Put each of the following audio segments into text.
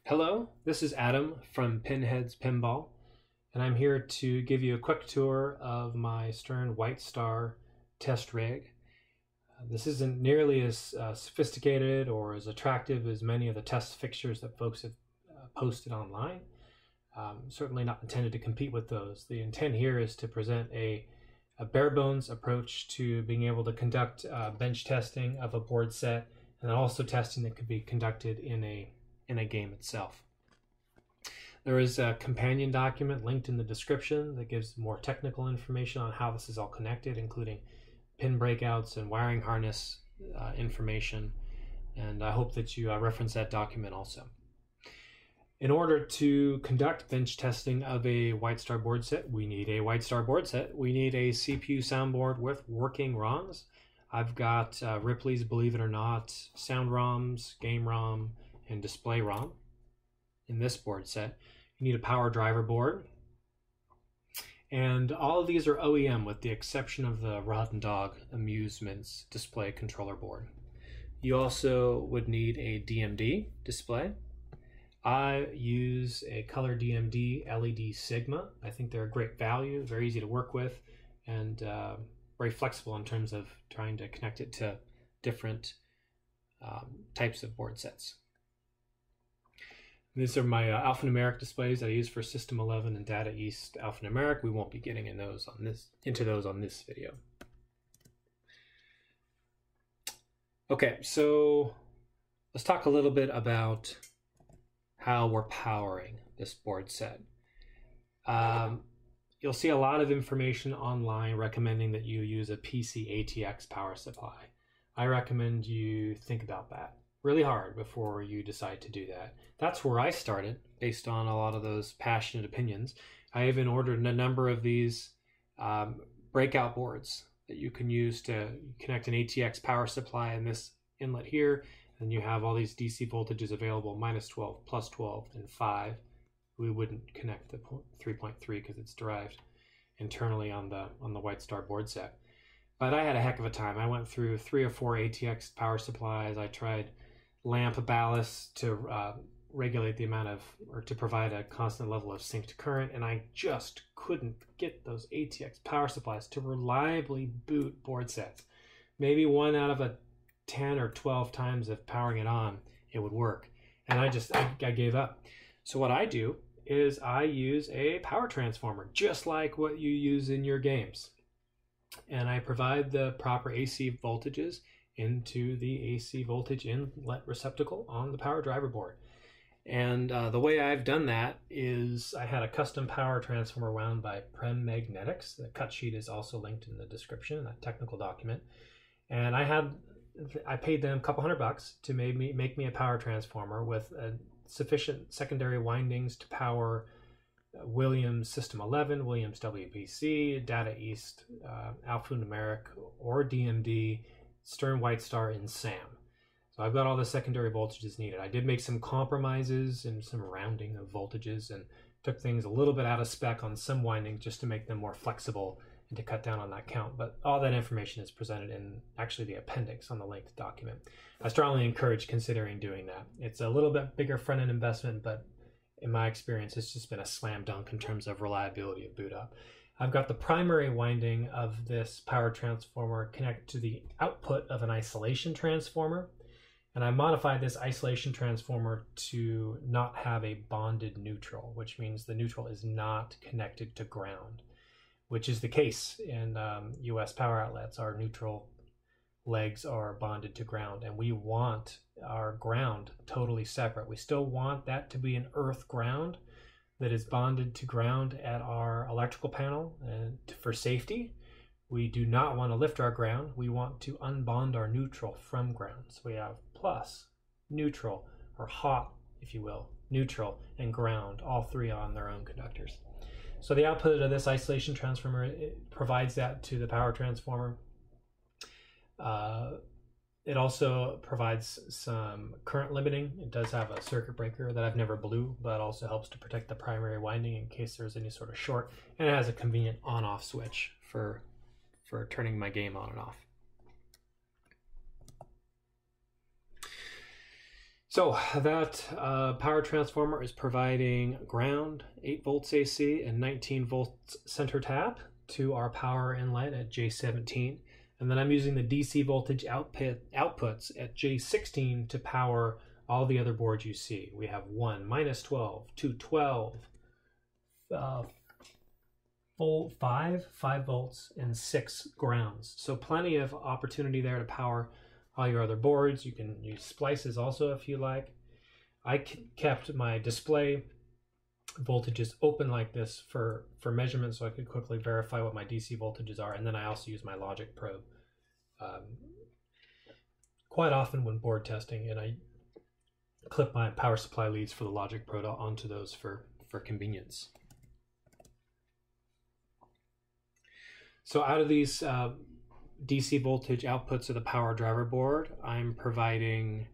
Hello, this is Adam from Pinhead's Pinball, and I'm here to give you a quick tour of my Stern Whitestar test rig. This isn't nearly as sophisticated or as attractive as many of the test fixtures that folks have posted online. Certainly not intended to compete with those. The intent here is to present a bare bones approach to being able to conduct bench testing of a board set, and then also testing that could be conducted in a game itself. There is a companion document linked in the description that gives more technical information on how this is all connected, including pin breakouts and wiring harness information, and I hope that you reference that document also. In order to conduct bench testing of a Whitestar board set, we need a Whitestar board set. We need a CPU soundboard with working ROMs. I've got Ripley's Believe It or Not, Sound ROMs, Game ROM, and Display ROM in this board set. You need a power driver board. And all of these are OEM with the exception of the Rotten Dog Amusements display controller board. You also would need a DMD display. I use a color DMD LED Sigma. I think they're a great value, very easy to work with, and very flexible in terms of trying to connect it to different types of board sets. These are my alphanumeric displays that I use for System 11 and Data East alphanumeric. We won't be getting into those on this video. Okay, so let's talk a little bit about how we're powering this board set. You'll see a lot of information online recommending that you use a PC ATX power supply. I recommend you think about that really hard before you decide to do that. That's where I started, based on a lot of those passionate opinions. I even ordered a number of these breakout boards that you can use to connect an ATX power supply in this inlet here, and you have all these DC voltages available, -12, +12, and 5. We wouldn't connect the 3.3 because it's derived internally on the Whitestar board set. But I had a heck of a time. I went through 3 or 4 ATX power supplies. I tried lamp ballast to regulate the amount of, or to provide a constant level of synced current, and I just couldn't get those ATX power supplies to reliably boot board sets. Maybe 1 out of a 10 or 12 times of powering it on, it would work. And I gave up. So what I do is I use a power transformer, just like what you use in your games. And I provide the proper AC voltages into the AC voltage inlet receptacle on the power driver board. And the way I've done that is I had a custom power transformer wound by Prem Magnetics. The cut sheet is also linked in the description, that technical document. And I paid them a couple $100 to make me a power transformer with sufficient secondary windings to power Williams System 11, Williams WPC, Data East, alphanumeric, or DMD, Stern Whitestar, and SAM. So I've got all the secondary voltages needed. I did make some compromises and some rounding of voltages and took things a little bit out of spec on some windings just to make them more flexible and to cut down on that count. But all that information is presented in actually the appendix on the linked document. I strongly encourage considering doing that. It's a little bit bigger front-end investment, but in my experience, it's just been a slam dunk in terms of reliability of boot up. I've got the primary winding of this power transformer connected to the output of an isolation transformer. And I modified this isolation transformer to not have a bonded neutral, which means the neutral is not connected to ground, which is the case in US power outlets. Our neutral legs are bonded to ground, and we want our ground totally separate. We still want that to be an earth ground that is bonded to ground at our electrical panel, and for safety. We do not want to lift our ground. We want to unbond our neutral from ground. So we have plus, neutral, or hot, if you will, neutral, and ground, all three on their own conductors. So the output of this isolation transformer, it provides that to the power transformer. It also provides some current limiting. It does have a circuit breaker that I've never blew, but also helps to protect the primary winding in case there's any sort of short. And it has a convenient on-off switch for turning my game on and off. So that power transformer is providing ground, 8 volts AC and 19 volts center tap to our power inlet at J17. And then I'm using the DC voltage outputs at J16 to power all the other boards you see. We have 1, -12, 2, 12, 5 volts, and 6 grounds. So plenty of opportunity there to power all your other boards. You can use splices also if you like. I kept my display voltages open like this for measurement so I could quickly verify what my DC voltages are, and then I also use my logic probe quite often when board testing, and I clip my power supply leads for the logic probe onto those for convenience. So out of these DC voltage outputs of the power driver board, I'm providing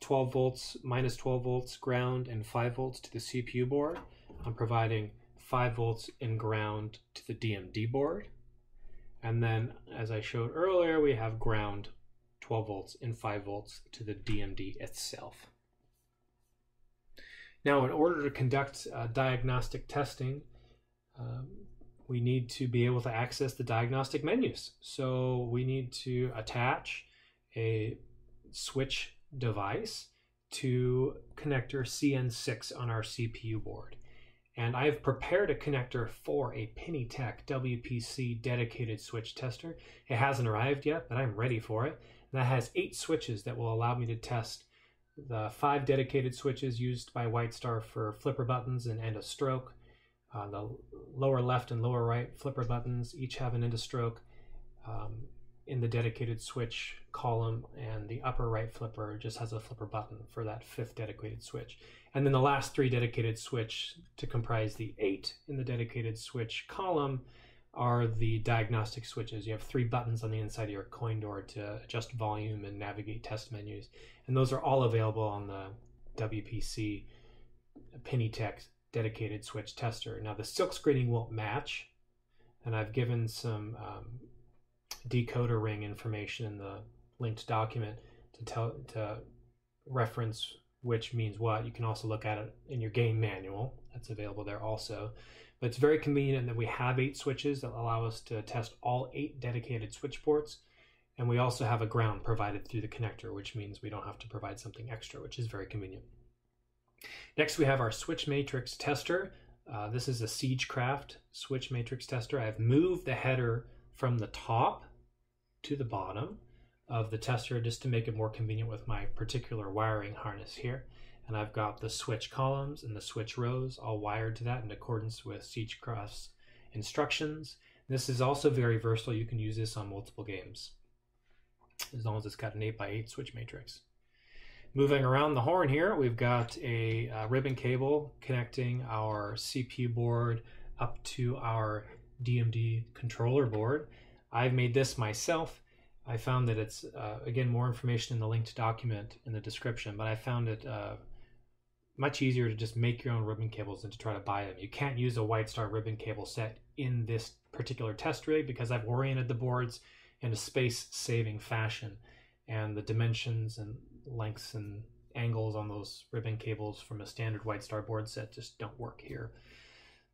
12 volts, -12 volts ground and 5 volts to the CPU board. I'm providing 5 volts in ground to the DMD board. And then, as I showed earlier, we have ground 12 volts and 5 volts to the DMD itself. Now, in order to conduct diagnostic testing, we need to be able to access the diagnostic menus. So we need to attach a switch device to connector CN6 on our CPU board. And I've prepared a connector for a Pennytech WPC dedicated switch tester. It hasn't arrived yet, but I'm ready for it. And that has 8 switches that will allow me to test the 5 dedicated switches used by Whitestar for flipper buttons and end of stroke. The lower left and lower right flipper buttons each have an end of stroke in the dedicated switch column, and the upper right flipper just has a flipper button for that 5th dedicated switch. And then the last 3 dedicated switch to comprise the 8 in the dedicated switch column are the diagnostic switches. You have 3 buttons on the inside of your coin door to adjust volume and navigate test menus. And those are all available on the WPC Pennytech dedicated switch tester. Now the silk screening won't match, and I've given some decoder ring information in the linked document to reference which means what. You can also look at it in your game manual. That's available there also. But it's very convenient that we have 8 switches that allow us to test all 8 dedicated switch ports. And we also have a ground provided through the connector, which means we don't have to provide something extra, which is very convenient. Next, we have our switch matrix tester. This is a Siegecraft switch matrix tester. I've moved the header from the top to the bottom of the tester just to make it more convenient with my particular wiring harness here. And I've got the switch columns and the switch rows all wired to that in accordance with Siegecraft's instructions. This is also very versatile. You can use this on multiple games as long as it's got an 8x8 switch matrix. Moving around the horn here, we've got a ribbon cable connecting our CPU board up to our DMD controller board. I've made this myself. I found that it's, again, more information in the linked document in the description, but I found it much easier to just make your own ribbon cables than to try to buy them. You can't use a Whitestar ribbon cable set in this particular test rig because I've oriented the boards in a space-saving fashion, and the dimensions and lengths and angles on those ribbon cables from a standard Whitestar board set just don't work here.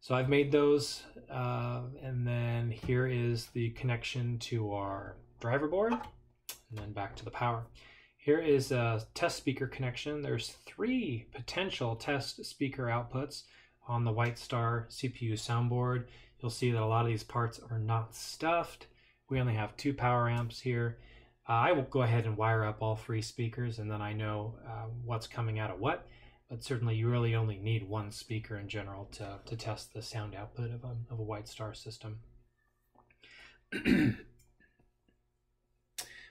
So I've made those, and then here is the connection to our driver board, and then back to the power. Here is a test speaker connection. There's 3 potential test speaker outputs on the Whitestar CPU soundboard. You'll see that a lot of these parts are not stuffed. We only have 2 power amps here. I will go ahead and wire up all 3 speakers, and then I know what's coming out of what. But certainly you really only need 1 speaker in general to test the sound output of a Whitestar system.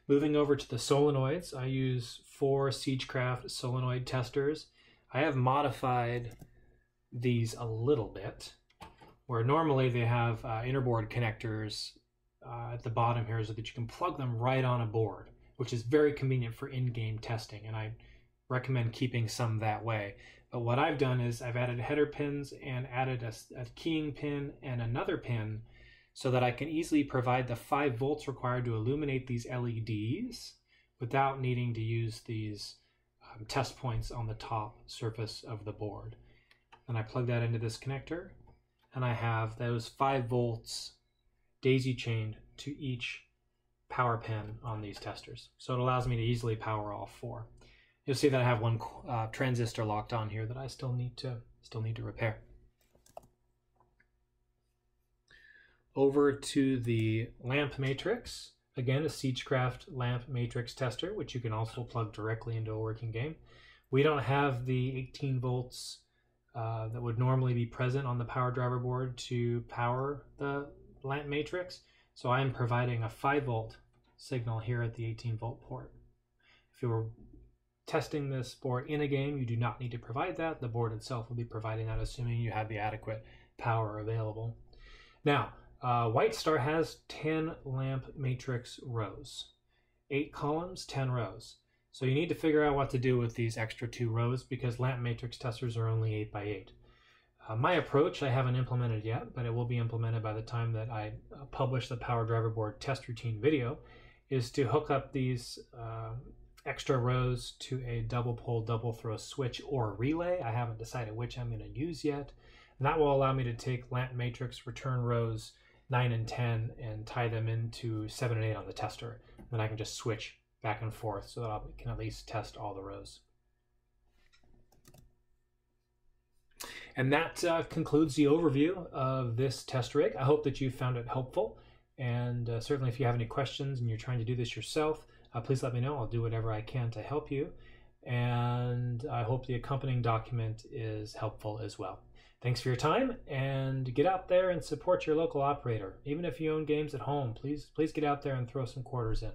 Moving over to the solenoids, I use 4 Siegecraft solenoid testers. I have modified these a little bit, where normally they have interboard connectors at the bottom here so that you can plug them right on a board, which is very convenient for in-game testing, and I recommend keeping some that way. But what I've done is I've added header pins and added a keying pin and another pin so that I can easily provide the 5 volts required to illuminate these LEDs without needing to use these test points on the top surface of the board. And I plug that into this connector, and I have those 5 volts daisy chained to each power pin on these testers. So it allows me to easily power all 4. You'll see that I have one transistor locked on here that I still need to repair. Over to the lamp matrix. Again, a Siegecraft lamp matrix tester, which you can also plug directly into a working game. We don't have the 18 volts that would normally be present on the power driver board to power the lamp matrix, so I am providing a 5 volt signal here at the 18 volt port. If you were testing this board in a game, you do not need to provide that. The board itself will be providing that, assuming you have the adequate power available. Now, Whitestar has 10 lamp matrix rows, 8 columns, 10 rows. So you need to figure out what to do with these extra 2 rows, because lamp matrix testers are only 8 by 8. My approach I haven't implemented yet, but it will be implemented by the time that I publish the power driver board test routine video, is to hook up these extra rows to a double pole, double throw switch or relay. I haven't decided which I'm going to use yet. And that will allow me to take lamp matrix return rows 9 and 10 and tie them into 7 and 8 on the tester. Then I can just switch back and forth so that I can at least test all the rows. And that concludes the overview of this test rig. I hope that you found it helpful. And certainly if you have any questions and you're trying to do this yourself, please let me know. I'll do whatever I can to help you. And I hope the accompanying document is helpful as well. Thanks for your time, and get out there and support your local operator. Even if you own games at home, please get out there and throw some quarters in.